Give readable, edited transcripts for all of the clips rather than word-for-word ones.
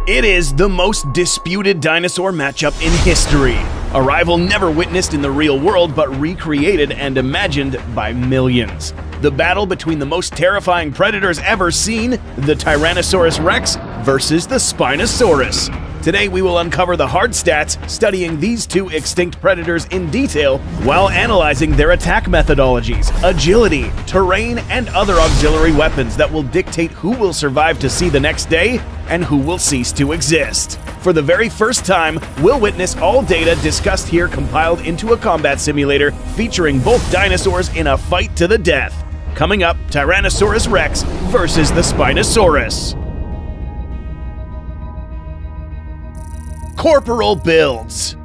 It is the most disputed dinosaur matchup in history. A rival never witnessed in the real world, but recreated and imagined by millions. The battle between the most terrifying predators ever seen, the Tyrannosaurus Rex versus the Spinosaurus. Today we will uncover the hard stats, studying these two extinct predators in detail while analyzing their attack methodologies, agility, terrain, and other auxiliary weapons that will dictate who will survive to see the next day and who will cease to exist. For the very first time, we'll witness all data discussed here compiled into a combat simulator featuring both dinosaurs in a fight to the death. Coming up, Tyrannosaurus Rex versus the Spinosaurus. Corporal builds.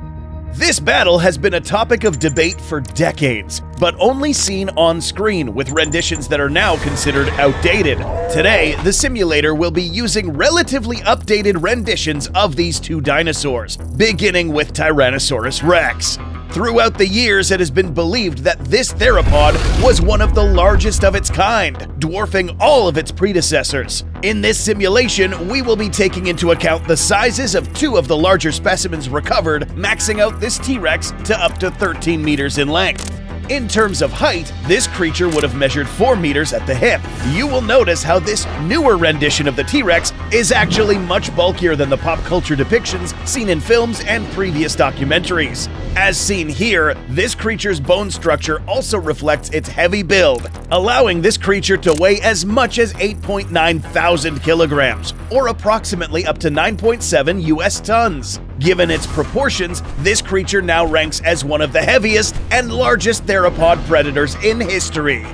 This battle has been a topic of debate for decades, but only seen on screen with renditions that are now considered outdated. Today, the simulator will be using relatively updated renditions of these two dinosaurs, beginning with Tyrannosaurus Rex. Throughout the years, it has been believed that this theropod was one of the largest of its kind, dwarfing all of its predecessors. In this simulation, we will be taking into account the sizes of two of the larger specimens recovered, maxing out this T-Rex to up to 13 meters in length. In terms of height, this creature would have measured 4 meters at the hip. You will notice how this newer rendition of the T-Rex is actually much bulkier than the pop culture depictions seen in films and previous documentaries. As seen here, this creature's bone structure also reflects its heavy build, allowing this creature to weigh as much as 8.9 thousand kilograms, or approximately up to 9.7 US tons. Given its proportions, this creature now ranks as one of the heaviest and largest theropod predators in history.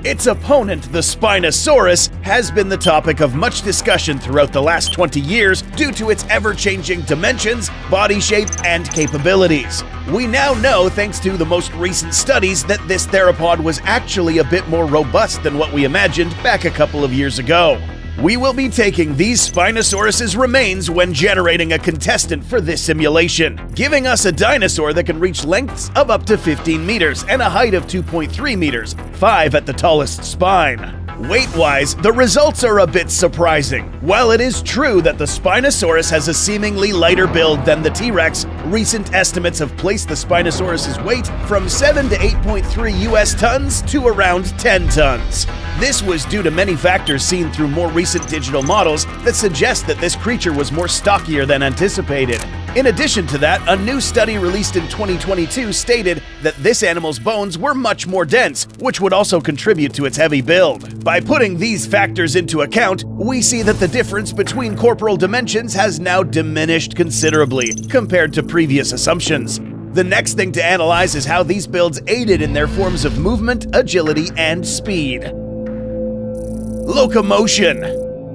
Its opponent, the Spinosaurus, has been the topic of much discussion throughout the last 20 years due to its ever-changing dimensions, body shape, and capabilities. We now know, thanks to the most recent studies, that this theropod was actually a bit more robust than what we imagined back a couple of years ago. We will be taking these Spinosaurus' remains when generating a contestant for this simulation, giving us a dinosaur that can reach lengths of up to 15 meters and a height of 2.3 meters, 5 at the tallest spine. Weight-wise, the results are a bit surprising. While it is true that the Spinosaurus has a seemingly lighter build than the T-Rex, recent estimates have placed the Spinosaurus' weight from 7 to 8.3 US tons to around 10 tons. This was due to many factors seen through more recent digital models that suggest that this creature was more stockier than anticipated. In addition to that, a new study released in 2022 stated that this animal's bones were much more dense, which would also contribute to its heavy build. By putting these factors into account, we see that the difference between corporal dimensions has now diminished considerably compared to previous assumptions. The next thing to analyze is how these builds aided in their forms of movement, agility, and speed. Locomotion.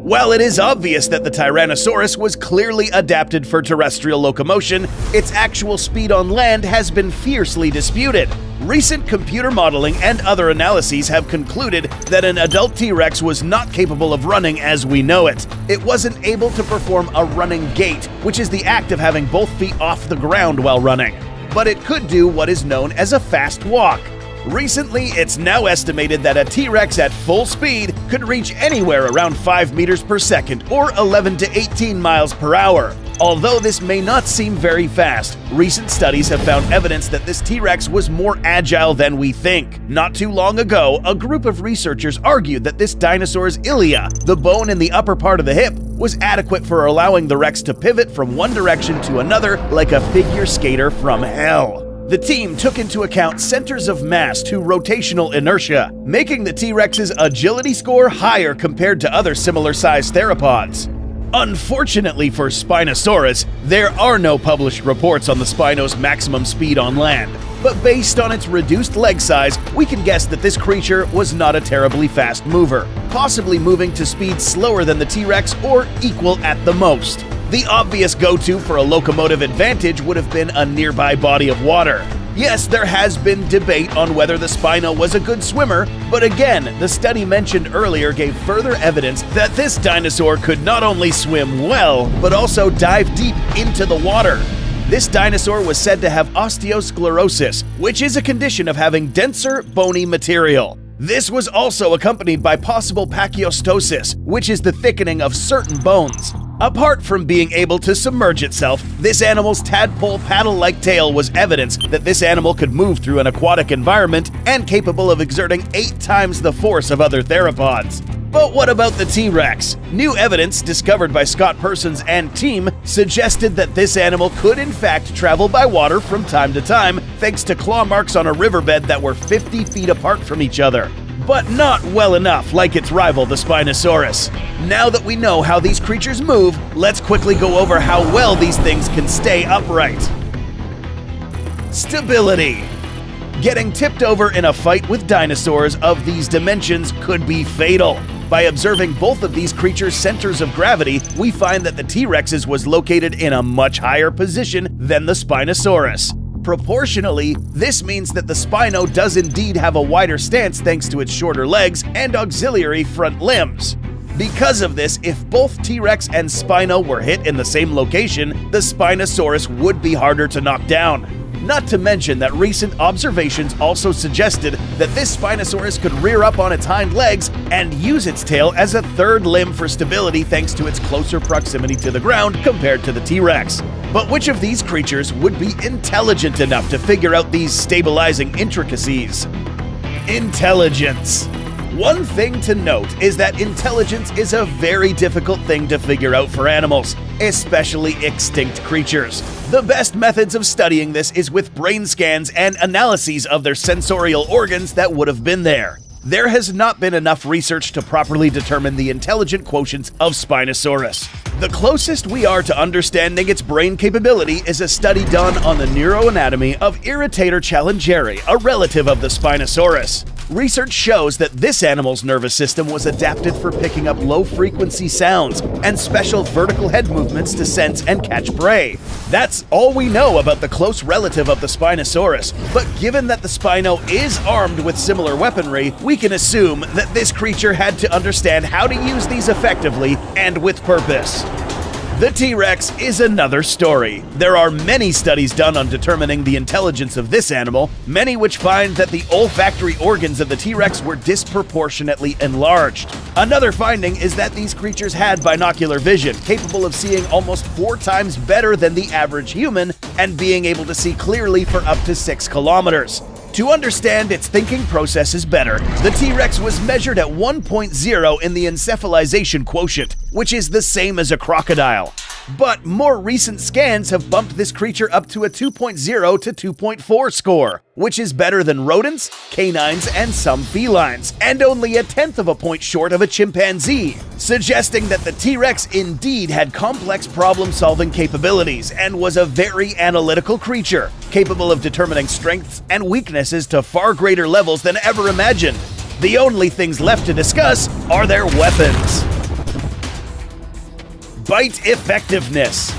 While it is obvious that the Tyrannosaurus was clearly adapted for terrestrial locomotion, its actual speed on land has been fiercely disputed. Recent computer modeling and other analyses have concluded that an adult T-Rex was not capable of running as we know it. It wasn't able to perform a running gait, which is the act of having both feet off the ground while running. But it could do what is known as a fast walk. Recently, it's now estimated that a T-Rex at full speed could reach anywhere around 5 meters per second or 11 to 18 miles per hour. Although this may not seem very fast, recent studies have found evidence that this T-Rex was more agile than we think. Not too long ago, a group of researchers argued that this dinosaur's ilia, the bone in the upper part of the hip, was adequate for allowing the Rex to pivot from one direction to another like a figure skater from hell. The team took into account centers of mass to rotational inertia, making the T-Rex's agility score higher compared to other similar-sized theropods. Unfortunately for Spinosaurus, there are no published reports on the Spino's maximum speed on land, but based on its reduced leg size, we can guess that this creature was not a terribly fast mover, possibly moving to speeds slower than the T-Rex or equal at the most. The obvious go-to for a locomotive advantage would have been a nearby body of water. Yes, there has been debate on whether the Spino was a good swimmer, but again, the study mentioned earlier gave further evidence that this dinosaur could not only swim well, but also dive deep into the water. This dinosaur was said to have osteosclerosis, which is a condition of having denser, bony material. This was also accompanied by possible pachyostosis, which is the thickening of certain bones. Apart from being able to submerge itself, this animal's tadpole paddle-like tail was evidence that this animal could move through an aquatic environment and capable of exerting 8 times the force of other theropods. But what about the T-Rex? New evidence discovered by Scott Persons and team suggested that this animal could in fact travel by water from time to time thanks to claw marks on a riverbed that were 50 feet apart from each other. But not well enough like its rival, the Spinosaurus. Now that we know how these creatures move, let's quickly go over how well these things can stay upright. Stability. Getting tipped over in a fight with dinosaurs of these dimensions could be fatal. By observing both of these creatures' centers of gravity, we find that the T-Rex's was located in a much higher position than the Spinosaurus. Proportionally, this means that the Spino does indeed have a wider stance thanks to its shorter legs and auxiliary front limbs. Because of this, if both T-Rex and Spino were hit in the same location, the Spinosaurus would be harder to knock down. Not to mention that recent observations also suggested that this Spinosaurus could rear up on its hind legs and use its tail as a third limb for stability thanks to its closer proximity to the ground compared to the T-Rex. But which of these creatures would be intelligent enough to figure out these stabilizing intricacies? Intelligence. One thing to note is that intelligence is a very difficult thing to figure out for animals, especially extinct creatures. The best methods of studying this is with brain scans and analyses of their sensorial organs that would have been there. There has not been enough research to properly determine the intelligent quotients of Spinosaurus. The closest we are to understanding its brain capability is a study done on the neuroanatomy of Irritator challengeri, a relative of the Spinosaurus. Research shows that this animal's nervous system was adapted for picking up low-frequency sounds and special vertical head movements to sense and catch prey. That's all we know about the close relative of the Spinosaurus, but given that the Spino is armed with similar weaponry, we can assume that this creature had to understand how to use these effectively and with purpose. The T-Rex is another story. There are many studies done on determining the intelligence of this animal, many which find that the olfactory organs of the T-Rex were disproportionately enlarged. Another finding is that these creatures had binocular vision, capable of seeing almost 4 times better than the average human and being able to see clearly for up to 6 kilometers. To understand its thinking processes better, the T-Rex was measured at 1.0 in the encephalization quotient, which is the same as a crocodile. But more recent scans have bumped this creature up to a 2.0 to 2.4 score, which is better than rodents, canines, and some felines, and only a 1/10 of a point short of a chimpanzee, suggesting that the T-Rex indeed had complex problem-solving capabilities and was a very analytical creature, capable of determining strengths and weaknesses to far greater levels than ever imagined. The only things left to discuss are their weapons. Bite effectiveness.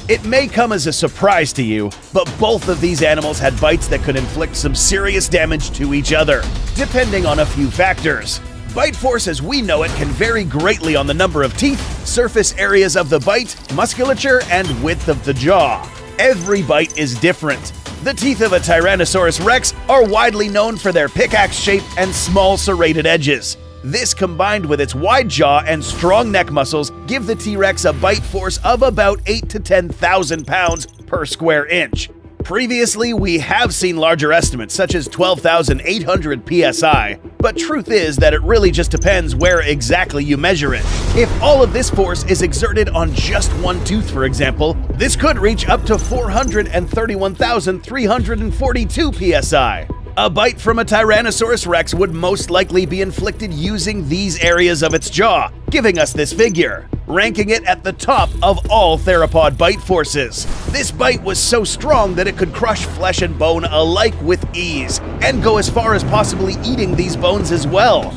It may come as a surprise to you, but both of these animals had bites that could inflict some serious damage to each other, depending on a few factors. Bite force as we know it can vary greatly on the number of teeth, surface areas of the bite, musculature, and width of the jaw. Every bite is different. The teeth of a Tyrannosaurus rex are widely known for their pickaxe shape and small serrated edges. This, combined with its wide jaw and strong neck muscles, give the T-Rex a bite force of about 8,000 to 10,000 pounds per square inch. Previously, we have seen larger estimates, such as 12,800 psi, but truth is that it really just depends where exactly you measure it. If all of this force is exerted on just one tooth, for example, this could reach up to 431,342 psi. A bite from a Tyrannosaurus rex would most likely be inflicted using these areas of its jaw, giving us this figure, ranking it at the top of all theropod bite forces. This bite was so strong that it could crush flesh and bone alike with ease, and go as far as possibly eating these bones as well.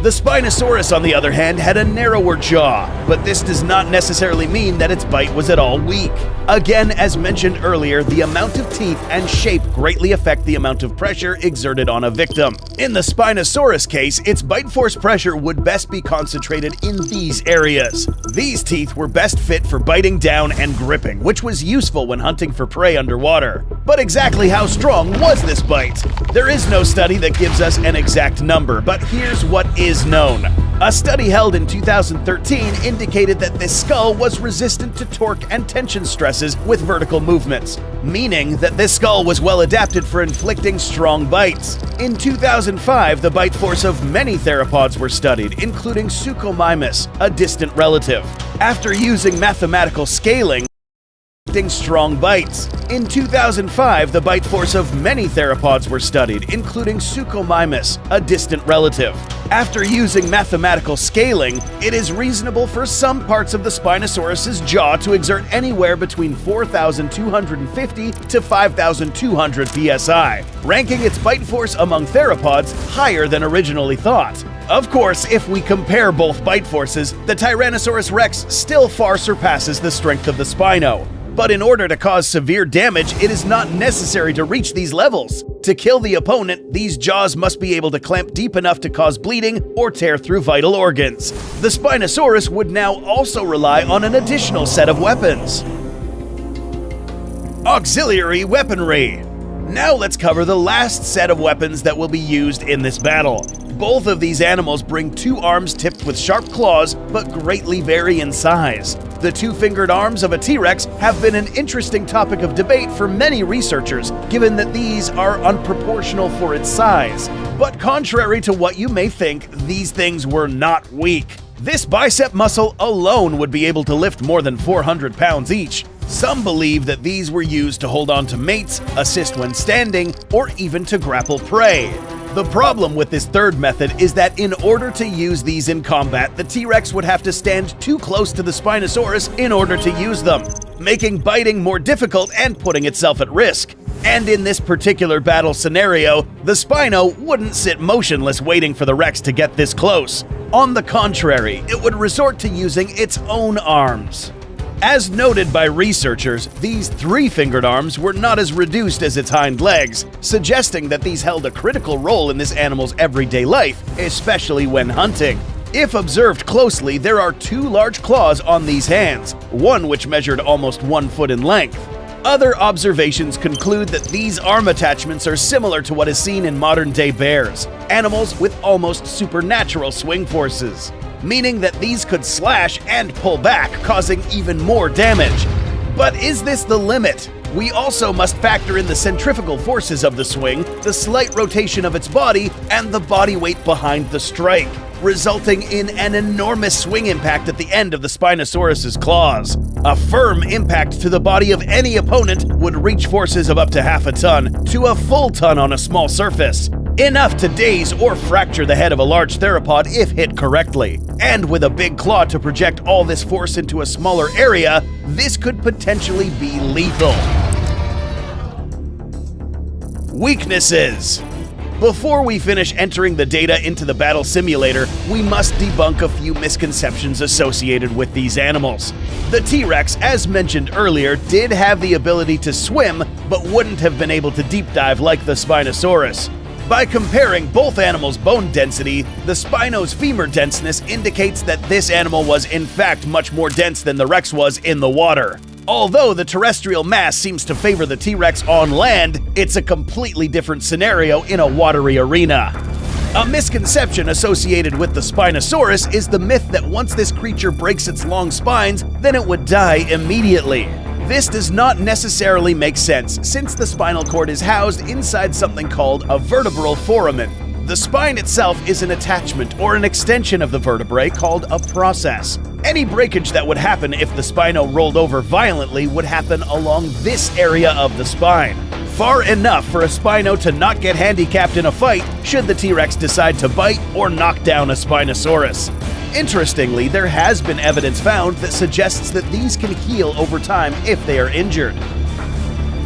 The Spinosaurus, on the other hand, had a narrower jaw, but this does not necessarily mean that its bite was at all weak. Again, as mentioned earlier, the amount of teeth and shape greatly affect the amount of pressure exerted on a victim. In the Spinosaurus case, its bite force pressure would best be concentrated in these areas. These teeth were best fit for biting down and gripping, which was useful when hunting for prey underwater. But exactly how strong was this bite? There is no study that gives us an exact number, but here's what is is known. A study held in 2013 indicated that this skull was resistant to torque and tension stresses with vertical movements, meaning that this skull was well adapted for inflicting strong bites. In 2005, the bite force of many theropods were studied, including Suchomimus, a distant relative. After using mathematical scaling, strong bites. In 2005, the bite force of many theropods were studied, including Suchomimus, a distant relative. After using mathematical scaling, it is reasonable for some parts of the Spinosaurus's jaw to exert anywhere between 4,250 to 5,200 psi, ranking its bite force among theropods higher than originally thought. Of course, if we compare both bite forces, the Tyrannosaurus rex still far surpasses the strength of the Spino. But in order to cause severe damage, it is not necessary to reach these levels. To kill the opponent, these jaws must be able to clamp deep enough to cause bleeding or tear through vital organs. The Spinosaurus would now also rely on an additional set of weapons. Auxiliary weaponry. Now let's cover the last set of weapons that will be used in this battle. Both of these animals bring two arms tipped with sharp claws, but greatly vary in size. The two-fingered arms of a T-Rex have been an interesting topic of debate for many researchers, given that these are unproportional for its size. But contrary to what you may think, these things were not weak. This bicep muscle alone would be able to lift more than 400 pounds each. Some believe that these were used to hold on to mates, assist when standing, or even to grapple prey. The problem with this third method is that in order to use these in combat, the T-Rex would have to stand too close to the Spinosaurus in order to use them, making biting more difficult and putting itself at risk. And in this particular battle scenario, the Spino wouldn't sit motionless waiting for the Rex to get this close. On the contrary, it would resort to using its own arms. As noted by researchers, these three-fingered arms were not as reduced as its hind legs, suggesting that these held a critical role in this animal's everyday life, especially when hunting. If observed closely, there are two large claws on these hands, one which measured almost 1 foot in length. Other observations conclude that these arm attachments are similar to what is seen in modern-day bears, animals with almost supernatural swing forces, meaning that these could slash and pull back, causing even more damage. But is this the limit? We also must factor in the centrifugal forces of the swing, the slight rotation of its body, and the body weight behind the strike, resulting in an enormous swing impact at the end of the Spinosaurus's claws. A firm impact to the body of any opponent would reach forces of up to half a ton to a full ton on a small surface, enough to daze or fracture the head of a large theropod if hit correctly. And with a big claw to project all this force into a smaller area, this could potentially be lethal. Weaknesses. Before we finish entering the data into the battle simulator, we must debunk a few misconceptions associated with these animals. The T-Rex, as mentioned earlier, did have the ability to swim, but wouldn't have been able to deep dive like the Spinosaurus. By comparing both animals' bone density, the Spino's femur denseness indicates that this animal was in fact much more dense than the Rex was in the water. Although the terrestrial mass seems to favor the T-Rex on land, it's a completely different scenario in a watery arena. A misconception associated with the Spinosaurus is the myth that once this creature breaks its long spines, then it would die immediately. This does not necessarily make sense, since the spinal cord is housed inside something called a vertebral foramen. The spine itself is an attachment or an extension of the vertebrae called a process. Any breakage that would happen if the spino rolled over violently would happen along this area of the spine, far enough for a spino to not get handicapped in a fight should the T-Rex decide to bite or knock down a Spinosaurus. Interestingly, there has been evidence found that suggests that these can heal over time if they are injured.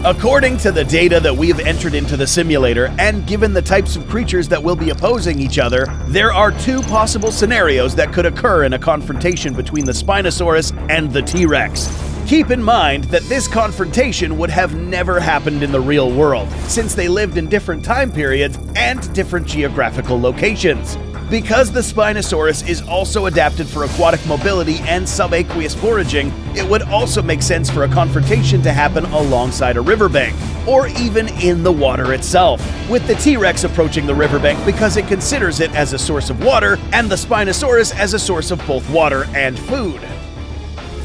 According to the data that we have entered into the simulator, and given the types of creatures that will be opposing each other, there are two possible scenarios that could occur in a confrontation between the Spinosaurus and the T-Rex. Keep in mind that this confrontation would have never happened in the real world, since they lived in different time periods and different geographical locations. Because the Spinosaurus is also adapted for aquatic mobility and subaqueous foraging, it would also make sense for a confrontation to happen alongside a riverbank, or even in the water itself, with the T-Rex approaching the riverbank because it considers it as a source of water, and the Spinosaurus as a source of both water and food.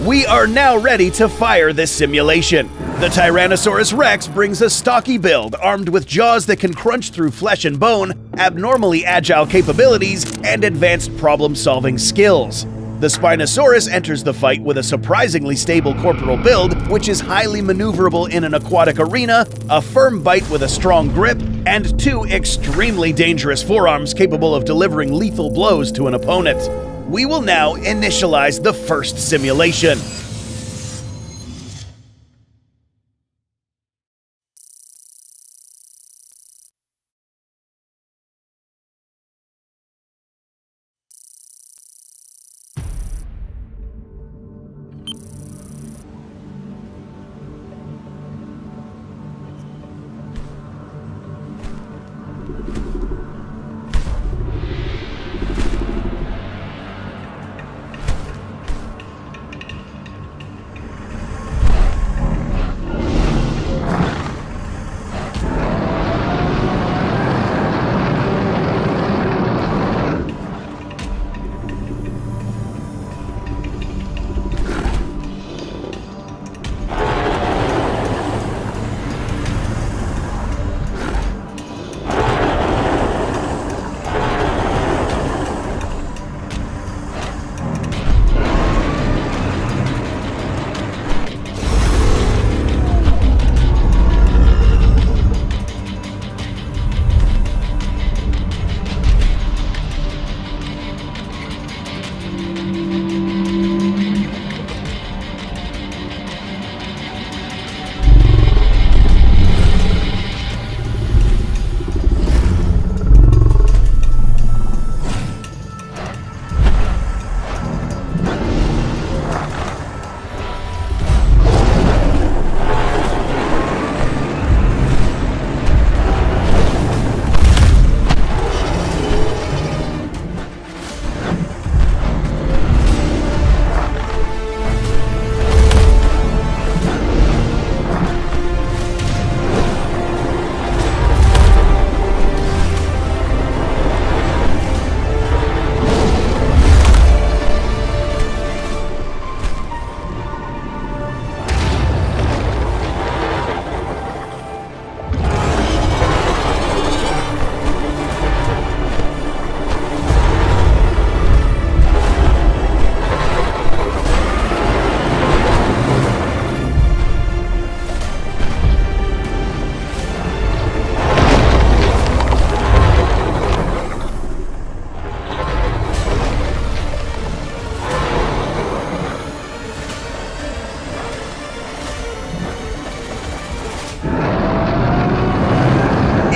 We are now ready to fire this simulation. The Tyrannosaurus Rex brings a stocky build, armed with jaws that can crunch through flesh and bone, abnormally agile capabilities, and advanced problem-solving skills. The Spinosaurus enters the fight with a surprisingly stable corporal build, which is highly maneuverable in an aquatic arena, a firm bite with a strong grip, and 2 extremely dangerous forearms capable of delivering lethal blows to an opponent. We will now initialize the first simulation.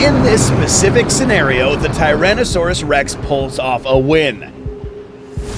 In this specific scenario, the Tyrannosaurus Rex pulls off a win.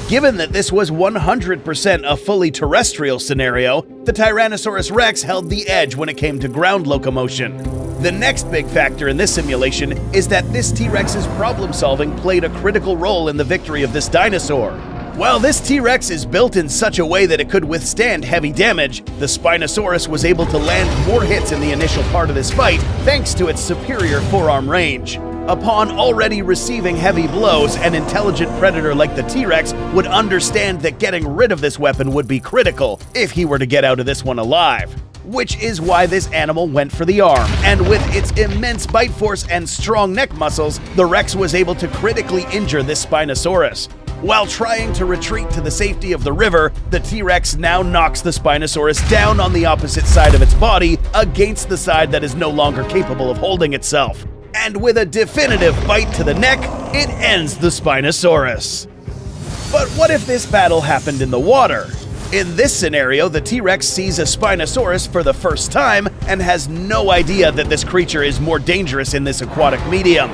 Given that this was 100% a fully terrestrial scenario, the Tyrannosaurus Rex held the edge when it came to ground locomotion. The next big factor in this simulation is that this T-Rex's problem-solving played a critical role in the victory of this dinosaur. While this T-Rex is built in such a way that it could withstand heavy damage, the Spinosaurus was able to land more hits in the initial part of this fight thanks to its superior forearm range. Upon already receiving heavy blows, an intelligent predator like the T-Rex would understand that getting rid of this weapon would be critical if he were to get out of this one alive. Which is why this animal went for the arm, and with its immense bite force and strong neck muscles, the Rex was able to critically injure this Spinosaurus. While trying to retreat to the safety of the river, the T-Rex now knocks the Spinosaurus down on the opposite side of its body against the side that is no longer capable of holding itself. And with a definitive bite to the neck, it ends the Spinosaurus. But what if this battle happened in the water? In this scenario, the T-Rex sees a Spinosaurus for the first time and has no idea that this creature is more dangerous in this aquatic medium.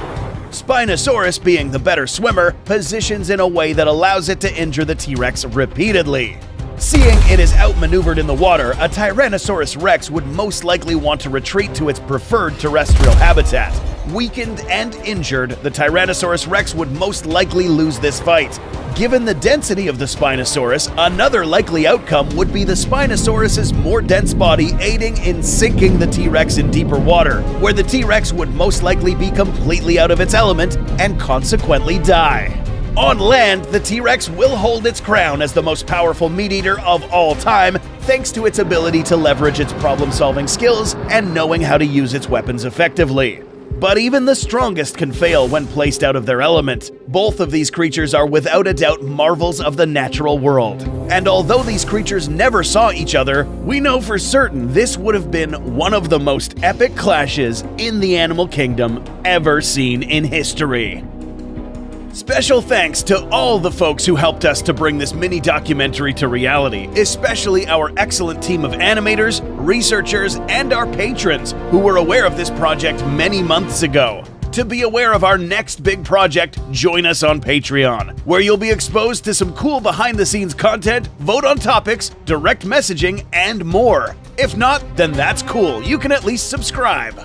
Spinosaurus, being the better swimmer, positions in a way that allows it to injure the T-Rex repeatedly. Seeing it is outmaneuvered in the water, a Tyrannosaurus Rex would most likely want to retreat to its preferred terrestrial habitat. Weakened and injured, the Tyrannosaurus Rex would most likely lose this fight. Given the density of the Spinosaurus, another likely outcome would be the Spinosaurus's more dense body aiding in sinking the T-Rex in deeper water, where the T-Rex would most likely be completely out of its element and consequently die. On land, the T-Rex will hold its crown as the most powerful meat-eater of all time, thanks to its ability to leverage its problem-solving skills and knowing how to use its weapons effectively. But even the strongest can fail when placed out of their element. Both of these creatures are without a doubt marvels of the natural world. And although these creatures never saw each other, we know for certain this would have been one of the most epic clashes in the animal kingdom ever seen in history. Special thanks to all the folks who helped us to bring this mini documentary to reality, especially our excellent team of animators, researchers, and our patrons who were aware of this project many months ago. To be aware of our next big project, join us on Patreon, where you'll be exposed to some cool behind-the-scenes content, vote on topics, direct messaging, and more. If not, then that's cool. You can at least subscribe.